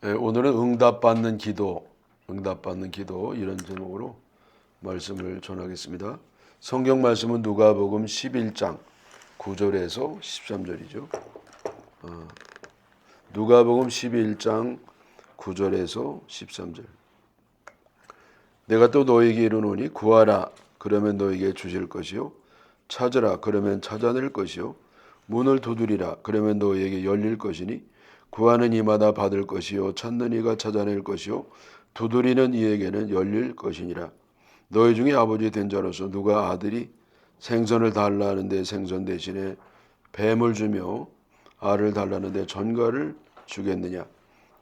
오늘은 응답받는 기도, 이런 제목으로 말씀을 전하겠습니다. 성경 말씀은 누가복음 11장 9절에서 13절이죠. 누가복음 11장 9절에서 13절. 내가 또 너에게 이르노니 구하라 그러면 너에게 주실 것이요 찾으라 그러면 찾아낼 것이요 문을 두드리라 그러면 너에게 열릴 것이니 구하는 이마다 받을 것이요 찾는 이가 찾아낼 것이요 두드리는 이에게는 열릴 것이니라. 너희 중에 아버지 된 자로서 누가 아들이 생선을 달라는데 생선 대신에 뱀을 주며 알을 달라는데 전갈을 주겠느냐.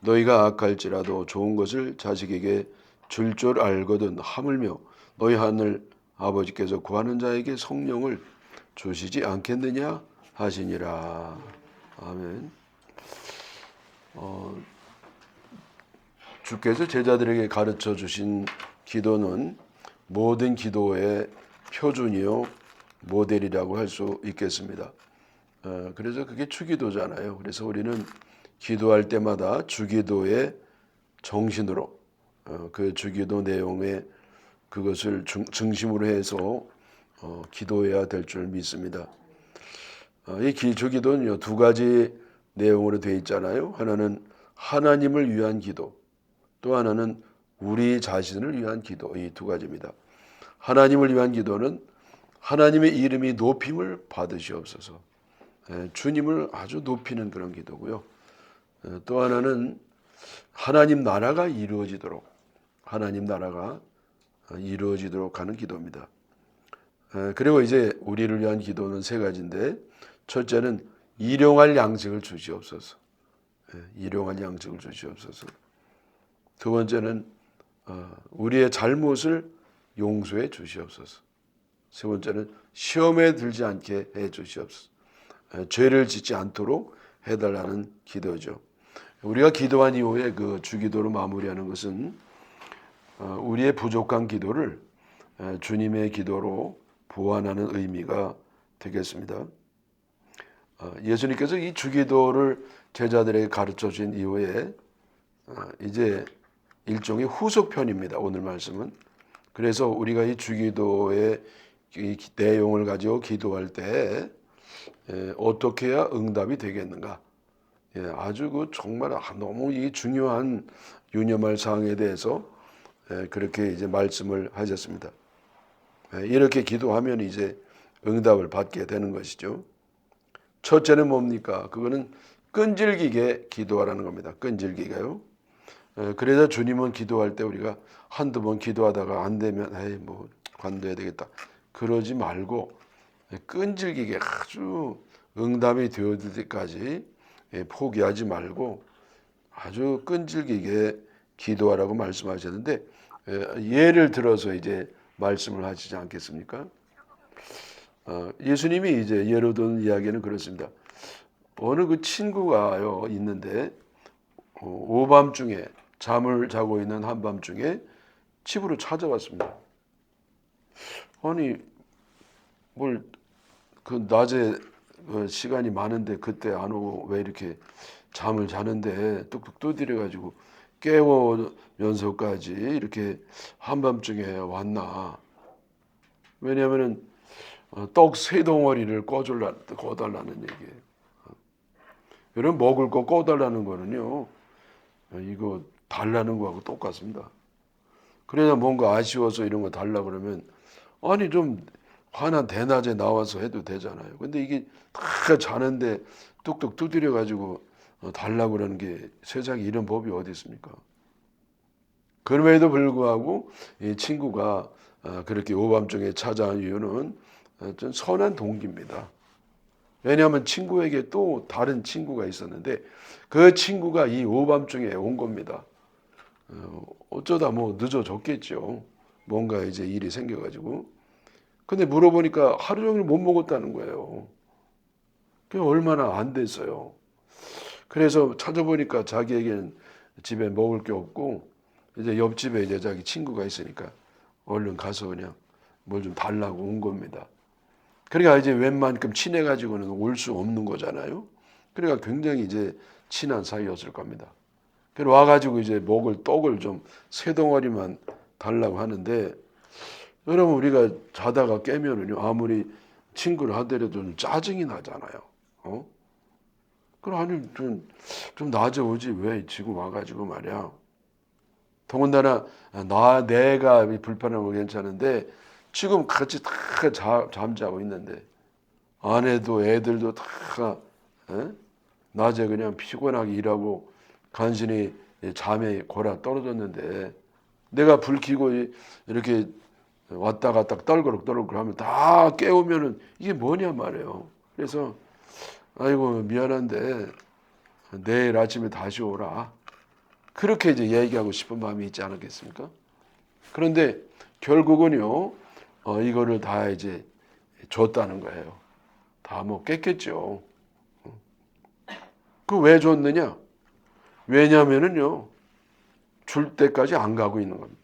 너희가 악할지라도 좋은 것을 자식에게 줄 줄 알거든 하물며 너희 하늘 아버지께서 구하는 자에게 성령을 주시지 않겠느냐 하시니라. 아멘. 주께서 제자들에게 가르쳐 주신 기도는 모든 기도의 표준이요 모델이라고 할 수 있겠습니다. 그래서 그게 주기도잖아요. 그래서 우리는 기도할 때마다 주기도의 정신으로 그 주기도 내용에 그것을 중심으로 해서 기도해야 될 줄 믿습니다. 이 주기도는요 두 가지 내용으로 되어 있잖아요. 하나는 하나님을 위한 기도, 또 하나는 우리 자신을 위한 기도, 이 두 가지입니다. 하나님을 위한 기도는 하나님의 이름이 높임을 받으시옵소서, 주님을 아주 높이는 그런 기도고요. 또 하나는 하나님 나라가 이루어지도록 하는 기도입니다. 그리고 이제 우리를 위한 기도는 세 가지인데, 첫째는 일용할 양식을 주시옵소서. 일용할 양식을 주시옵소서. 두 번째는 우리의 잘못을 용서해 주시옵소서. 세 번째는 시험에 들지 않게 해 주시옵소서. 죄를 짓지 않도록 해달라는 기도죠. 우리가 기도한 이후에 그 주기도로 마무리하는 것은 우리의 부족한 기도를 주님의 기도로 보완하는 의미가 되겠습니다. 예수님께서 이 주기도를 제자들에게 가르쳐 주신 이후에 이제 일종의 후속편입니다. 오늘 말씀은. 그래서 우리가 이 주기도의 이 내용을 가지고 기도할 때 어떻게 해야 응답이 되겠는가? 아주 그 정말 너무 이 중요한 유념할 사항에 대해서 그렇게 이제 말씀을 하셨습니다. 이렇게 기도하면 이제 응답을 받게 되는 것이죠. 첫째는 뭡니까? 그거는 끈질기게 기도하라는 겁니다. 끈질기게요. 그래서 주님은 기도할 때 우리가 한두 번 기도하다가 안 되면 에이 뭐 관둬야 되겠다 그러지 말고 끈질기게 아주 응답이 되어질 때까지 포기하지 말고 아주 끈질기게 기도하라고 말씀하셨는데, 예를 들어서 이제 말씀을 하시지 않겠습니까? 예수님이 이제 예로 든 이야기는 그렇습니다. 어느 그 친구가요 있는데 오밤중에 잠을 자고 있는 한밤중에 집으로 찾아왔습니다. 아니 뭘 그 낮에 시간이 많은데 그때 안 오고 왜 이렇게 잠을 자는데 뚝뚝 두드려 가지고 깨우면서까지 이렇게 한밤중에 왔나? 왜냐하면은 떡 세 덩어리를 꺼달라는 얘기예요. 여러분 먹을 거 꺼달라는 거는요 이거 달라는 거하고 똑같습니다. 그래야 뭔가 아쉬워서 이런 거 달라 그러면 아니 좀 화난 대낮에 나와서 해도 되잖아요. 근데 이게 다 자는데 뚝뚝 두드려 가지고 달라고 그러는 게 세상에 이런 법이 어디 있습니까? 그럼에도 불구하고 이 친구가 그렇게 오밤중에 찾아온 이유는 좀 선한 동기입니다. 왜냐하면 친구에게 또 다른 친구가 있었는데 그 친구가 이 오밤중에 온 겁니다. 어쩌다 뭐 늦어졌겠죠. 뭔가 이제 일이 생겨가지고. 근데 물어보니까 하루 종일 못 먹었다는 거예요. 그게 얼마나 안 됐어요. 그래서 찾아보니까 자기에게는 집에 먹을 게 없고 이제 옆집에 이제 자기 친구가 있으니까 얼른 가서 그냥 뭘 좀 달라고 온 겁니다. 그러니까 이제 웬만큼 친해가지고는 올 수 없는 거잖아요. 그러니까 굉장히 이제 친한 사이였을 겁니다. 그래 와가지고 이제 떡을 좀 세 덩어리만 달라고 하는데, 여러분 우리가 자다가 깨면은요 아무리 친구를 하더라도 좀 짜증이 나잖아요. 그럼 아니 좀 낮에 오지 왜 지금 와가지고 말이야. 더군다나 내가 불편한 거 괜찮은데 지금 같이 다 잠자고 있는데 아내도 애들도 다 낮에 그냥 피곤하게 일하고 간신히 잠에 골아 떨어졌는데 내가 불 켜고 이렇게 왔다 갔다 떨그럭 하면 다 깨우면은 이게 뭐냐 말이에요. 그래서 아이고 미안한데 내일 아침에 다시 오라. 그렇게 이제 얘기하고 싶은 마음이 있지 않겠습니까? 그런데 결국은요, 이거를 다 이제 줬다는 거예요. 다 뭐 깼겠죠. 그 왜 줬느냐? 왜냐면은요, 줄 때까지 안 가고 있는 겁니다.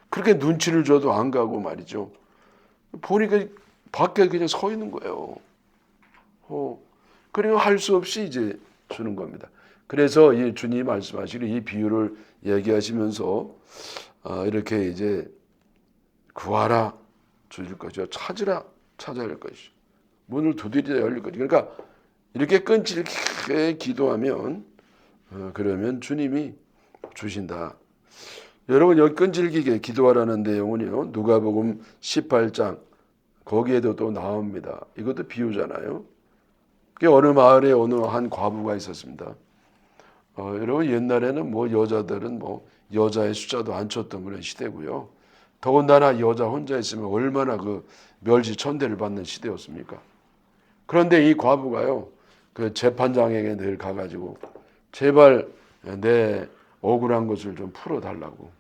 그렇게 눈치를 줘도 안 가고 말이죠. 보니까 밖에 그냥 서 있는 거예요. 그러니까 할 수 없이 이제 주는 겁니다. 그래서 이 주님이 말씀하시는 이 비유를 얘기하시면서 이렇게 이제 구하라 주실 것이요 찾으라 찾아야 할 것이요 문을 두드리자 열릴 것이요. 그러니까 이렇게 끈질기게 기도하면 그러면 주님이 주신다. 여러분 여기 끈질기게 기도하라는 내용은요 누가복음 18장 거기에도 또 나옵니다. 이것도 비유잖아요. 어느 마을에 어느 한 과부가 있었습니다. 여러분 옛날에는 뭐 여자들은 뭐 여자의 숫자도 안 쳤던 그런 시대고요. 더군다나 여자 혼자 있으면 얼마나 그 멸시 천대를 받는 시대였습니까? 그런데 이 과부가요 그 재판장에게 늘 가가지고 제발 내 억울한 것을 좀 풀어달라고.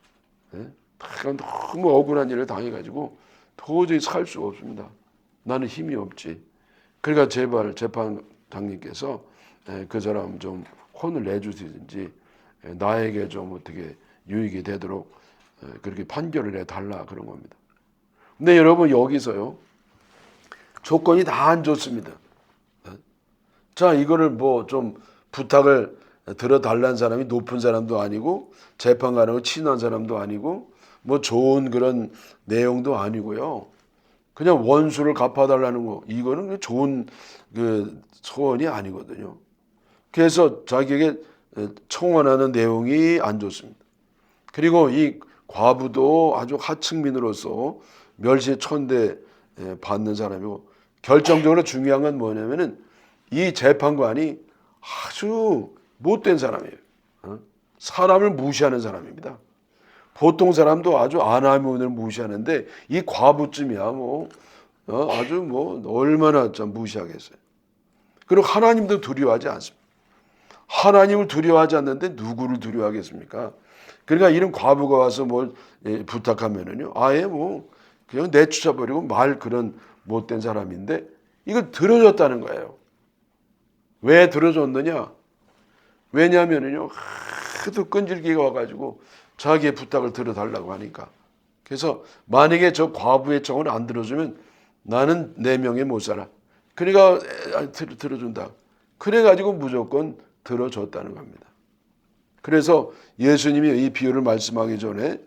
너무 억울한 일을 당해가지고 도저히 살 수가 없습니다. 나는 힘이 없지. 그러니까 제발 재판장님께서 그 사람 좀 혼을 내주시든지 나에게 좀 어떻게 유익이 되도록 그렇게 판결을 해달라 그런 겁니다. 근데 여러분 여기서요 조건이 다 안 좋습니다. 자 이거를 뭐 좀 부탁을 들어달라는 사람이 높은 사람도 아니고 재판관하고 친한 사람도 아니고 뭐 좋은 그런 내용도 아니고요. 그냥 원수를 갚아달라는 거 이거는 좋은 그 소원이 아니거든요. 그래서 자기에게 청원하는 내용이 안 좋습니다. 그리고 이 과부도 아주 하층민으로서 멸시천대 받는 사람이고 결정적으로 중요한 건 뭐냐면은 이 재판관이 아주 못된 사람이에요. 사람을 무시하는 사람입니다. 보통 사람도 아주 안하면을 무시하는데 이 과부쯤이야 뭐 아주 뭐 얼마나 좀 무시하겠어요. 그리고 하나님도 두려워하지 않습니다. 하나님을 두려워하지 않는데 누구를 두려워하겠습니까? 그러니까 이런 과부가 와서 뭘 부탁하면은요 아예 뭐 그냥 내쫓아버리고 말 그런 못된 사람인데 이거 들어줬다는 거예요. 왜 들어줬느냐? 왜냐하면은요 하도 끈질기게 와가지고 자기의 부탁을 들어달라고 하니까. 그래서 만약에 저 과부의 청을 안 들어주면 나는 내 명예 못 살아. 그러니까 들어준다. 그래가지고 무조건 들어줬다는 겁니다. 그래서 예수님이 이 비유를 말씀하기 전에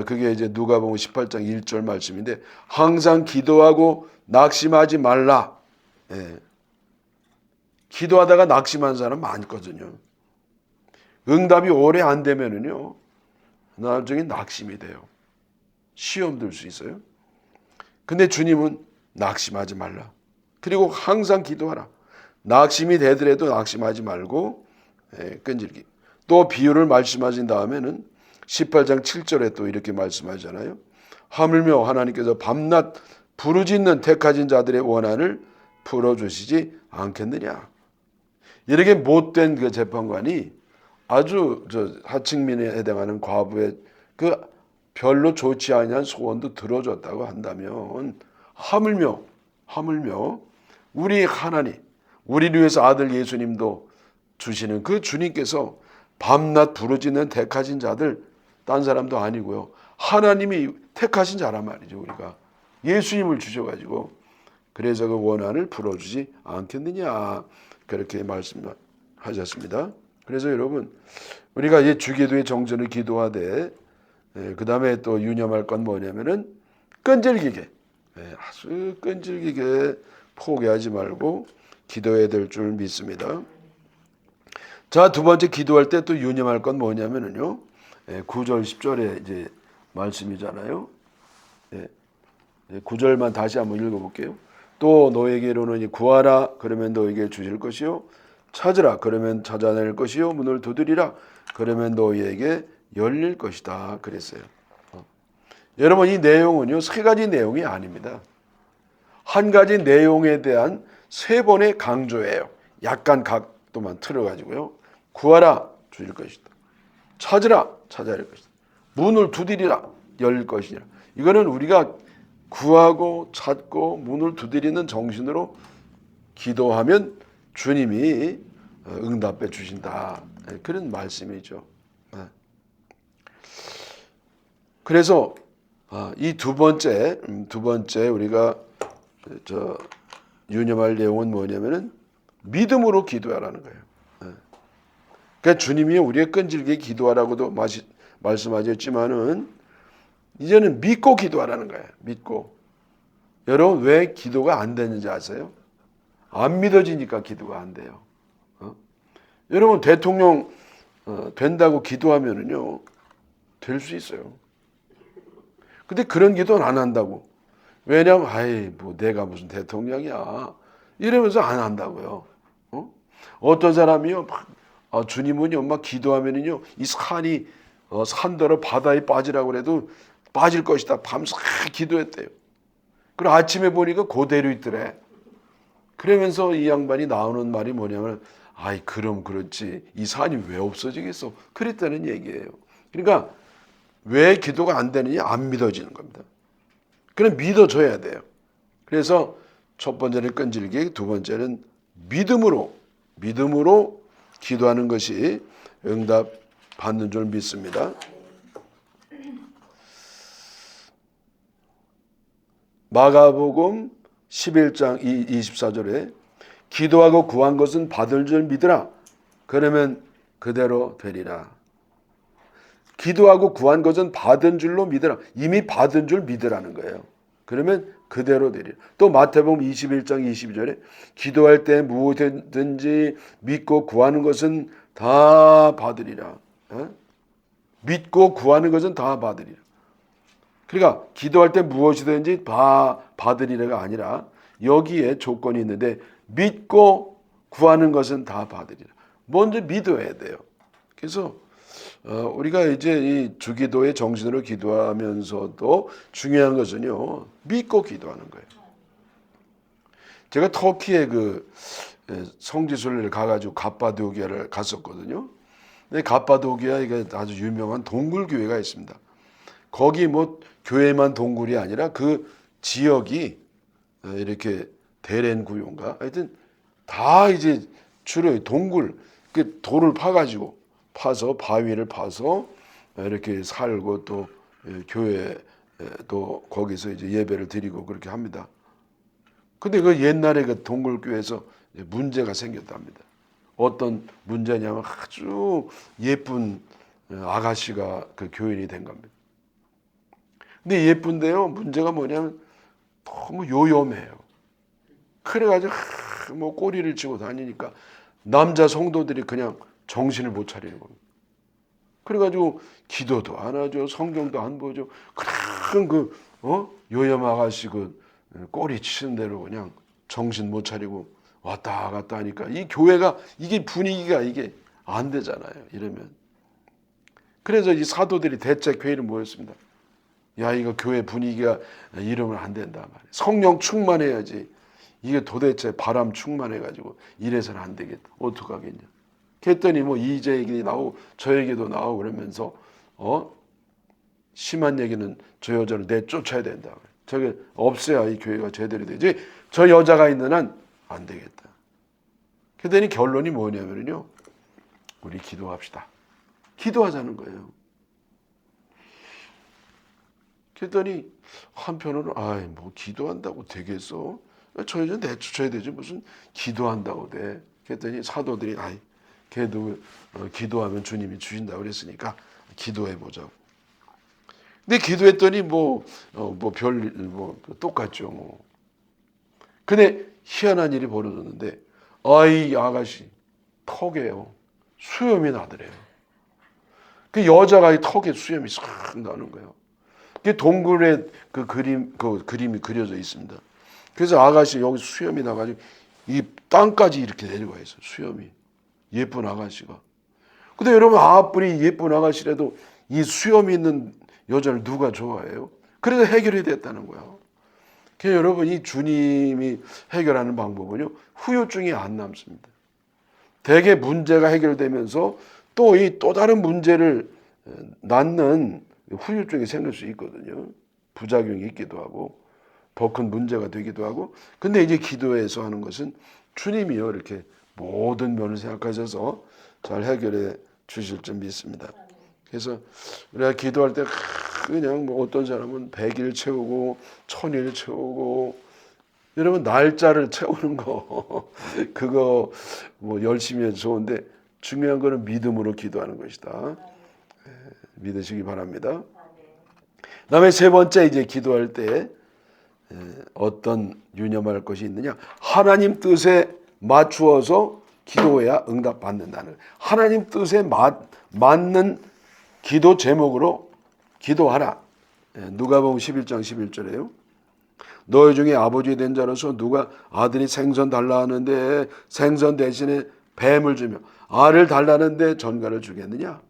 그게 이제 누가복음 18장 1절 말씀인데 항상 기도하고 낙심하지 말라. 기도하다가 낙심한 사람 많거든요. 응답이 오래 안 되면은요 나중에 낙심이 돼요. 시험 들 수 있어요. 근데 주님은 낙심하지 말라. 그리고 항상 기도하라. 낙심이 되더라도 낙심하지 말고 끈질기. 또 비유를 말씀하신 다음에는 18장 7절에 또 이렇게 말씀하잖아요. 하물며 하나님께서 밤낮 부르짖는 택하신 자들의 원한을 풀어주시지 않겠느냐. 이렇게 못된 그 재판관이 아주 하층민에 해당하는 과부의 그 별로 좋지 아니한 소원도 들어줬다고 한다면 하물며 우리 하나님 우리를 위해서 아들 예수님도 주시는 그 주님께서 밤낮 부르짖는 택하신 자들 딴 사람도 아니고요. 하나님이 택하신 자란 말이죠. 우리가 예수님을 주셔가지고 그래서 그 원한을 풀어주지 않겠느냐 그렇게 말씀합니다. 하셨습니다. 그래서 여러분 우리가 이 주기도의 정전을 기도하되 그 다음에 또 유념할 건 뭐냐면은 끈질기게 아주 끈질기게 포기하지 말고 기도해야 될 줄 믿습니다. 자, 두 번째 기도할 때 또 유념할 건 뭐냐면은요. 9절 10절에 이제 말씀이잖아요. 9절만 다시 한번 읽어볼게요. 또 너에게로는 구하라 그러면 너에게 주실 것이요 찾으라 그러면 찾아낼 것이요 문을 두드리라 그러면 너희에게 열릴 것이다 그랬어요. 여러분 이 내용은요 세 가지 내용이 아닙니다. 한 가지 내용에 대한 세 번의 강조예요. 약간 각도만 틀어가지고요. 구하라 주실 것이다. 찾으라 찾아낼 것이다. 문을 두드리라 열릴 것이라. 이거는 우리가 구하고 찾고 문을 두드리는 정신으로 기도하면 주님이 응답해 주신다. 그런 말씀이죠. 그래서 이 두 번째 우리가 유념할 내용은 뭐냐면은 믿음으로 기도하라는 거예요. 그러니까 주님이 우리의 끈질기게 기도하라고도 말씀하셨지만은 이제는 믿고 기도하라는 거예요. 믿고. 여러분 왜 기도가 안 되는지 아세요? 안 믿어지니까 기도가 안 돼요. 여러분 대통령 된다고 기도하면은요 될 수 있어요. 근데 그런 기도는 안 한다고. 왜냐면 뭐 내가 무슨 대통령이야 이러면서 안 한다고요. 어떤 사람이요 주님은요 막 기도하면은요 이 산이 산더러 바다에 빠지라고 그래도 빠질 것이다 밤새 기도했대요. 그리고 아침에 보니까 그대로 있더래. 그러면서 이 양반이 나오는 말이 뭐냐면 그럼 그렇지 이 산이 왜 없어지겠어 그랬다는 얘기예요. 그러니까 왜 기도가 안 되느냐 안 믿어지는 겁니다. 그럼 믿어줘야 돼요. 그래서 첫 번째는 끈질기게 두 번째는 믿음으로 기도하는 것이 응답 받는 줄 믿습니다. 마가복음 11장 24절에 기도하고 구한 것은 받을 줄 믿으라. 그러면 그대로 되리라. 기도하고 구한 것은 받은 줄로 믿으라. 이미 받은 줄 믿으라는 거예요. 그러면 그대로 되리라. 또 마태복음 21장 22절에 기도할 때 무엇이든지 믿고 구하는 것은 다 받으리라. 믿고 구하는 것은 다 받으리라. 그러니까 기도할 때 무엇이든지 다 받으리라가 아니라 여기에 조건이 있는데 믿고 구하는 것은 다 받으리라. 먼저 믿어야 돼요. 그래서 우리가 이제 이 주기도의 정신으로 기도하면서도 중요한 것은요 믿고 기도하는 거예요. 제가 터키에 그 성지순례를 가가지고 갑바도기아를 갔었거든요. 근데 갑바도기아 이게 아주 유명한 동굴 교회가 있습니다. 거기 뭐 교회만 동굴이 아니라 그 지역이 이렇게 데렌 구요인가 하여튼 다 이제 주로 동굴 그 돌을 파서 바위를 파서 이렇게 살고 또 교회 또 거기서 이제 예배를 드리고 그렇게 합니다. 근데 그 옛날에 그 동굴 교회에서 문제가 생겼답니다. 어떤 문제냐면 아주 예쁜 아가씨가 그 교인이 된 겁니다. 근데 예쁜데요 문제가 뭐냐면 너무 요염해요. 그래가지고 뭐 꼬리를 치고 다니니까 남자 성도들이 그냥 정신을 못 차리는 겁니다. 그래가지고 기도도 안 하죠. 성경도 안 보죠. 그냥 요염 아가씨 그 꼬리 치는 대로 그냥 정신 못 차리고 왔다 갔다 하니까 이 교회가 이게 분위기가 이게 안 되잖아요. 이러면. 그래서 이 사도들이 대책 회의를 모였습니다. 야 이거 교회 분위기가 이러면 안 된다 말이야. 성령 충만해야지. 이게 도대체 바람 충만해가지고 이래서는 안 되겠다. 어떡하겠냐. 그랬더니 뭐 이제 얘기 나오고 저 얘기도 나오고 그러면서 심한 얘기는 저 여자를 내쫓아야 된다. 저게 없어야 이 교회가 제대로 되지. 저 여자가 있는 한 안 되겠다. 그랬더니 결론이 뭐냐면요. 우리 기도합시다. 기도하자는 거예요. 그랬더니 한편으로 뭐 기도한다고 되겠어? 저 여자 내쫓아야 되지 무슨 기도한다고 돼. 그랬더니 사도들이 걔도 기도하면 주님이 주신다고 그랬으니까 기도해 보자고. 근데 기도했더니 똑같죠 뭐. 근데 희한한 일이 벌어졌는데 아이 아가씨 턱에요 수염이 나더래요. 그 여자가 이 턱에 수염이 싹 나는 거예요. 그 동굴에 그 그림이 그려져 있습니다. 그래서 아가씨 여기 수염이 나가지고 이 땅까지 이렇게 내려가 있어요. 수염이. 예쁜 아가씨가. 근데 여러분 아무리 예쁜 아가씨라도 이 수염이 있는 여자를 누가 좋아해요? 그래서 해결이 됐다는 거예요. 그래서 여러분 이 주님이 해결하는 방법은요. 후유증이 안 남습니다. 대개 문제가 해결되면서 또 다른 문제를 낳는 후유증이 생길 수 있거든요. 부작용이 있기도 하고 더 큰 문제가 되기도 하고. 근데 이제 기도에서 하는 것은 주님이요 이렇게 모든 면을 생각하셔서 잘 해결해 주실 줄 믿습니다. 그래서 우리가 기도할 때 그냥 어떤 사람은 100일 채우고 1000일 채우고 여러분 날짜를 채우는 거 그거 열심히 해도 좋은데 중요한 거는 믿음으로 기도하는 것이다. 믿으시기 바랍니다. 그다음에 세 번째 이제 기도할 때 어떤 유념할 것이 있느냐? 하나님 뜻에 맞추어서 기도해야 응답받는다는. 하나님 뜻에 맞는 기도 제목으로 기도하라. 누가복음 11장 11절에요. 너희 중에 아버지 된 자로서 누가 아들이 생선 달라 하는데 생선 대신에 뱀을 주며 알을 달라는데 전갈을 주겠느냐?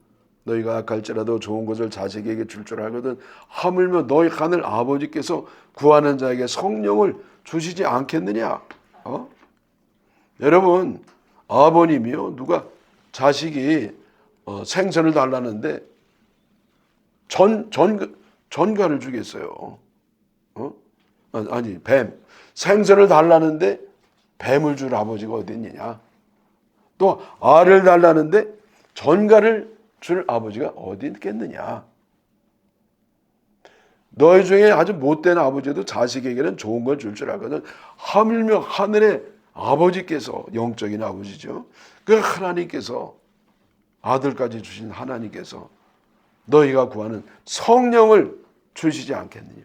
너희가 악할지라도 좋은 것을 자식에게 줄 알거든 하물며 너희 하늘 아버지께서 구하는 자에게 성령을 주시지 않겠느냐? 여러분 아버님이요 누가 자식이 생선을 달라는데 전갈을 주겠어요? 아니 뱀 생선을 달라는데 뱀을 줄 아버지가 어디 있느냐? 또 알을 달라는데 전갈을 줄 아버지가 어디 있겠느냐? 너희 중에 아주 못된 아버지도 자식에게는 좋은 걸 줄 알거든 하물며 하늘의 아버지께서 영적인 아버지죠. 그 하나님께서 아들까지 주신 하나님께서 너희가 구하는 성령을 주시지 않겠느냐?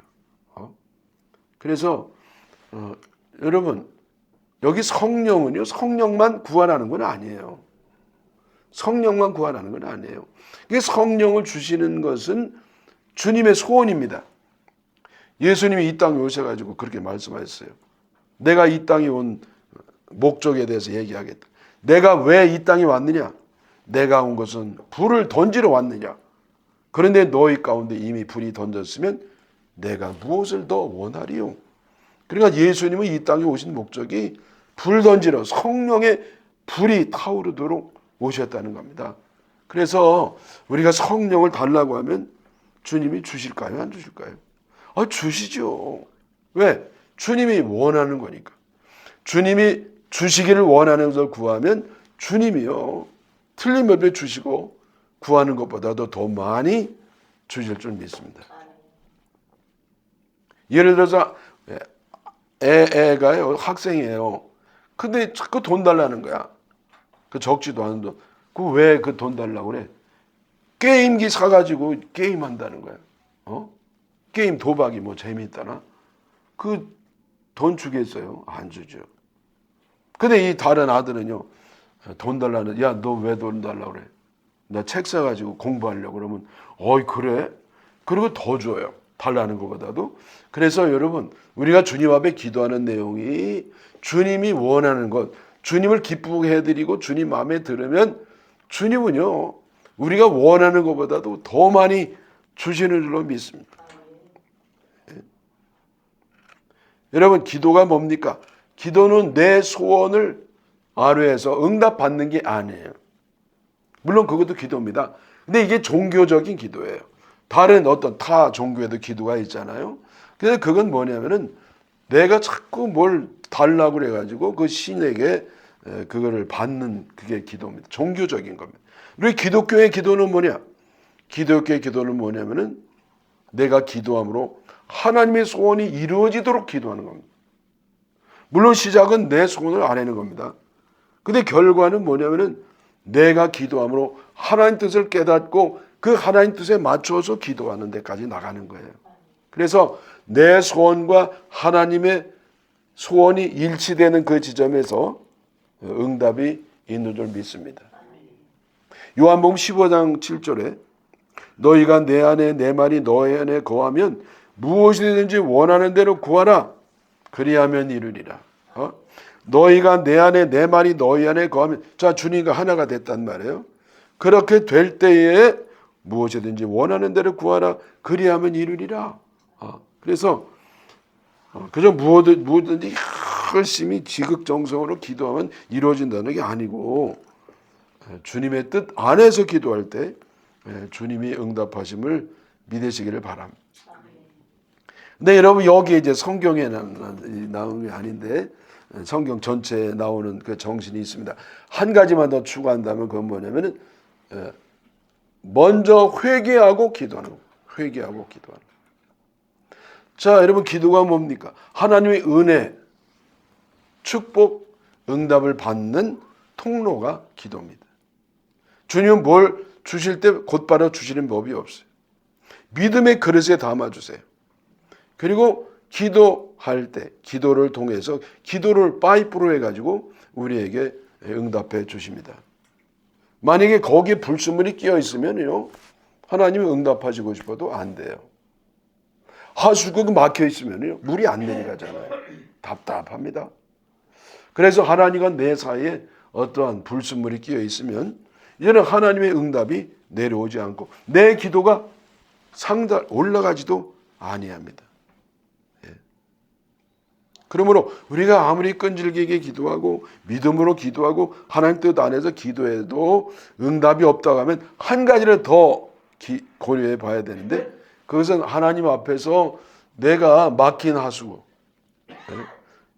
그래서 여러분 여기 성령은요 성령만 구하라는 건 아니에요. 성령만 구하라는 건 아니에요. 성령을 주시는 것은 주님의 소원입니다. 예수님이 이 땅에 오셔가지고 그렇게 말씀하셨어요. 내가 이 땅에 온 목적에 대해서 얘기하겠다. 내가 왜 이 땅에 왔느냐? 내가 온 것은 불을 던지러 왔느냐? 그런데 너희 가운데 이미 불이 던졌으면 내가 무엇을 더 원하리요? 그러니까 예수님은 이 땅에 오신 목적이 불 던지러 성령의 불이 타오르도록 오셨다는 겁니다. 그래서 우리가 성령을 달라고 하면 주님이 주실까요? 안 주실까요? 주시죠. 왜? 주님이 원하는 거니까. 주님이 주시기를 원하는 것을 구하면 주님이요. 틀림없이 주시고 구하는 것보다도 더 많이 주실 줄 믿습니다. 예를 들어서 애가요 학생이에요. 근데 자꾸 돈 달라는 거야. 그 적지도 않은 돈. 그 왜 그 돈 달라고 그래? 게임기 사가지고 게임한다는 거야. 게임 도박이 재미있다나? 그 돈 주겠어요? 안 주죠. 근데 이 다른 아들은요, 돈 달라는, 야, 너 왜 돈 달라고 그래? 나 책 사가지고 공부하려고 그러면, 그래? 그리고 더 줘요. 달라는 것보다도. 그래서 여러분, 우리가 주님 앞에 기도하는 내용이 주님이 원하는 것, 주님을 기쁘게 해드리고 주님 마음에 들으면 주님은요, 우리가 원하는 것보다도 더 많이 주시는 줄로 믿습니다. 여러분 기도가 뭡니까? 기도는 내 소원을 아뢰어서 응답받는 게 아니에요. 물론 그것도 기도입니다. 근데 이게 종교적인 기도예요. 다른 어떤 타 종교에도 기도가 있잖아요. 그래서 그건 뭐냐면은 내가 자꾸 뭘 달라고 그래가지고 그 신에게 그거를 받는 그게 기도입니다. 종교적인 겁니다. 우리 기독교의 기도는 뭐냐? 기독교의 기도는 뭐냐면은 내가 기도함으로 하나님의 소원이 이루어지도록 기도하는 겁니다. 물론 시작은 내 소원을 아뢰는 겁니다. 근데 결과는 뭐냐면은 내가 기도함으로 하나님 뜻을 깨닫고 그 하나님 뜻에 맞춰서 기도하는 데까지 나가는 거예요. 그래서 내 소원과 하나님의 소원이 일치되는 그 지점에서 응답이 있는 줄 믿습니다. 요한복음 15장 7절에 너희가 내 안에 내 말이 너희 안에 거하면 무엇이든지 원하는 대로 구하라. 그리하면 이루리라. 너희가 내 안에 내 말이 너희 안에 거하면, 자, 주님과 하나가 됐단 말이에요. 그렇게 될 때에 무엇이든지 원하는 대로 구하라. 그리하면 이루리라. 그래서 그저 무엇든지 열심히 지극정성으로 기도하면 이루어진다는 게 아니고, 주님의 뜻 안에서 기도할 때 주님이 응답하심을 믿으시기를 바랍니다. 근데 여러분, 여기 이제 성경에 나오는 게 아닌데 성경 전체에 나오는 그 정신이 있습니다. 한 가지만 더 추가한다면 그건 뭐냐면은 먼저 회개하고 기도하는 거예요. 회개하고 기도하는 거예요. 자, 여러분, 기도가 뭡니까? 하나님의 은혜, 축복, 응답을 받는 통로가 기도입니다. 주님은 뭘 주실 때 곧바로 주시는 법이 없어요. 믿음의 그릇에 담아주세요. 그리고 기도할 때 기도를 통해서 기도를 파이프로 해가지고 우리에게 응답해 주십니다. 만약에 거기에 불순물이 끼어 있으면요, 하나님이 응답하시고 싶어도 안 돼요. 하수구가 막혀 있으면요, 물이 안 내려가잖아요. 답답합니다. 그래서 하나님과 내 사이에 어떠한 불순물이 끼어 있으면 이제는 하나님의 응답이 내려오지 않고 내 기도가 올라가지도 아니합니다. 그러므로 우리가 아무리 끈질기게 기도하고 믿음으로 기도하고 하나님 뜻 안에서 기도해도 응답이 없다고 하면 한 가지를 더 고려해 봐야 되는데, 그것은 하나님 앞에서 내가 막힌 하수구,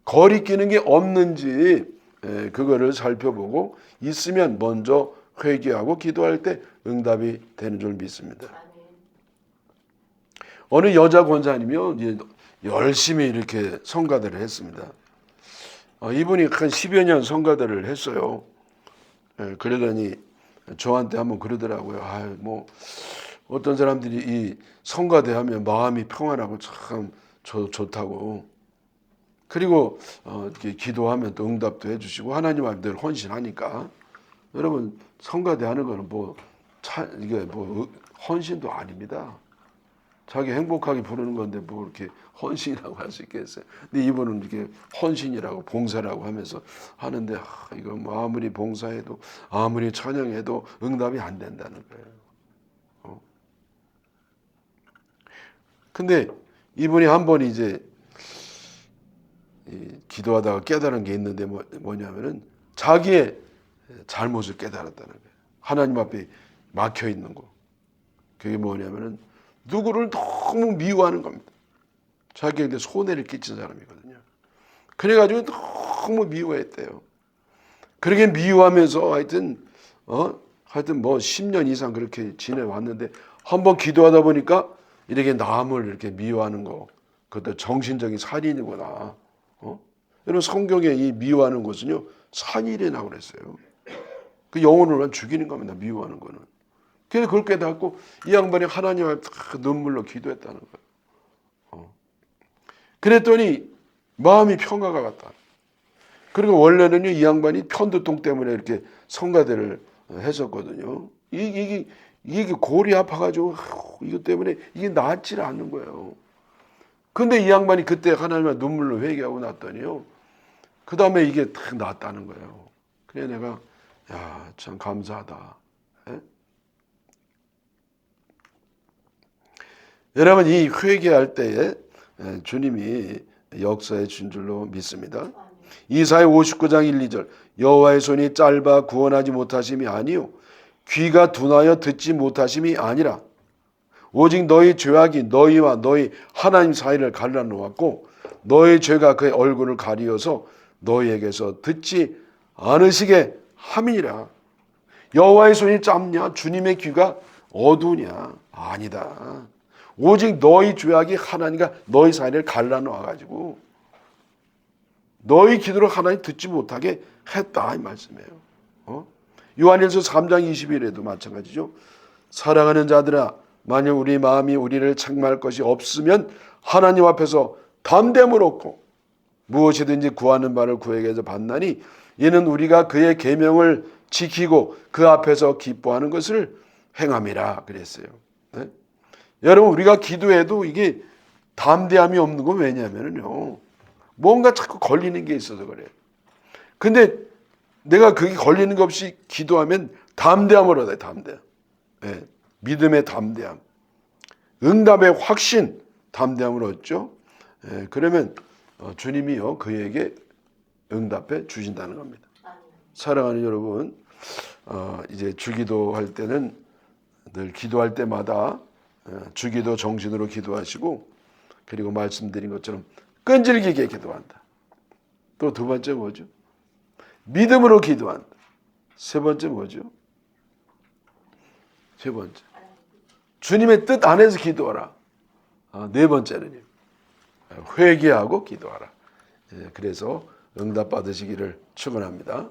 거리 끼는 게 없는지 그거를 살펴보고 있으면 먼저 회개하고 기도할 때 응답이 되는 줄 믿습니다. 어느 여자 권사님이요, 열심히 이렇게 성가대를 했습니다. 이분이 한 10여 년 성가대를 했어요. 그러더니 저한테 한번 그러더라고요. 뭐 어떤 사람들이 이 성가대 하면 마음이 평안하고 참 좋다고. 그리고 이렇게 기도하면 또 응답도 해주시고 하나님 앞에 늘 헌신하니까. 여러분, 성가대 하는 거는 이게 헌신도 아닙니다. 자기 행복하게 부르는 건데 뭐 이렇게 헌신이라고 할 수 있겠어요. 근데 이분은 이렇게 헌신이라고 봉사라고 하면서 하는데 이거 뭐 아무리 봉사해도 아무리 찬양해도 응답이 안 된다는 거예요. 근데 이분이 한 번 이제 기도하다가 깨달은 게 있는데 뭐냐면은 자기의 잘못을 깨달았다는 거예요. 하나님 앞에 막혀 있는 거. 그게 뭐냐면은 누구를 너무 미워하는 겁니다. 자기에게 손해를 끼친 사람이거든요. 그래가지고 너무 미워했대요. 그렇게 미워하면서 하여튼 뭐 10년 이상 그렇게 지내왔는데 한번 기도하다 보니까 이렇게 남을 이렇게 미워하는 거, 그것도 정신적인 살인이구나. 여러분, 성경에 이 미워하는 것은요, 살인이라고 그랬어요. 그 영혼을 죽이는 겁니다. 미워하는 거는. 그래서 그걸 깨닫고 이 양반이 하나님 앞에 눈물로 기도했다는 거예요. 그랬더니 마음이 평화가 갔다. 그리고 원래는요, 이 양반이 편두통 때문에 이렇게 성가대를 했었거든요. 이게 골이 아파가지고 이것 때문에 이게 낫지를 않는 거예요. 근데 이 양반이 그때 하나님의 눈물로 회개하고 났더니요, 그 다음에 이게 딱 낫다는 거예요. 그래 내가 참 감사하다. 여러분, 이 회개할 때에 주님이 역사해 준 줄로 믿습니다. 이사야 59장 1, 2절 여호와의 손이 짧아 구원하지 못하심이 아니요 귀가 둔하여 듣지 못하심이 아니라 오직 너희 죄악이 너희와 너희 하나님 사이를 갈라놓았고 너희 죄가 그의 얼굴을 가리어서 너희에게서 듣지 않으시게 함이니라. 여호와의 손이 짧냐? 주님의 귀가 어두우냐? 아니다. 오직 너희 죄악이 하나님과 너희 사이를 갈라놓아가지고 너희 기도를 하나님 듣지 못하게 했다, 이 말씀이에요. 요한일서 3장 20일에도 마찬가지죠. 사랑하는 자들아, 만일 우리 마음이 우리를 책망할 것이 없으면 하나님 앞에서 담대함을 얻고 무엇이든지 구하는 바를 그에게서 받나니 이는 우리가 그의 계명을 지키고 그 앞에서 기뻐하는 것을 행함이라 그랬어요. 네? 여러분, 우리가 기도해도 이게 담대함이 없는 건 왜냐면요, 뭔가 자꾸 걸리는 게 있어서 그래요. 근데 내가 그게 걸리는 것 없이 기도하면 담대함을 얻어요. 담대함. 네. 믿음의 담대함, 응답의 확신, 담대함을 얻죠. 네. 그러면 주님이요 그에게 응답해 주신다는 겁니다. 사랑하는 여러분, 이제 주기도할 때는 늘 기도할 때마다 주기도 정신으로 기도하시고, 그리고 말씀드린 것처럼 끈질기게 기도한다. 또 두 번째 뭐죠? 믿음으로 기도한다. 세 번째 뭐죠? 세 번째, 주님의 뜻 안에서 기도하라. 네 번째는요, 회개하고 기도하라. 그래서 응답 받으시기를 축원합니다.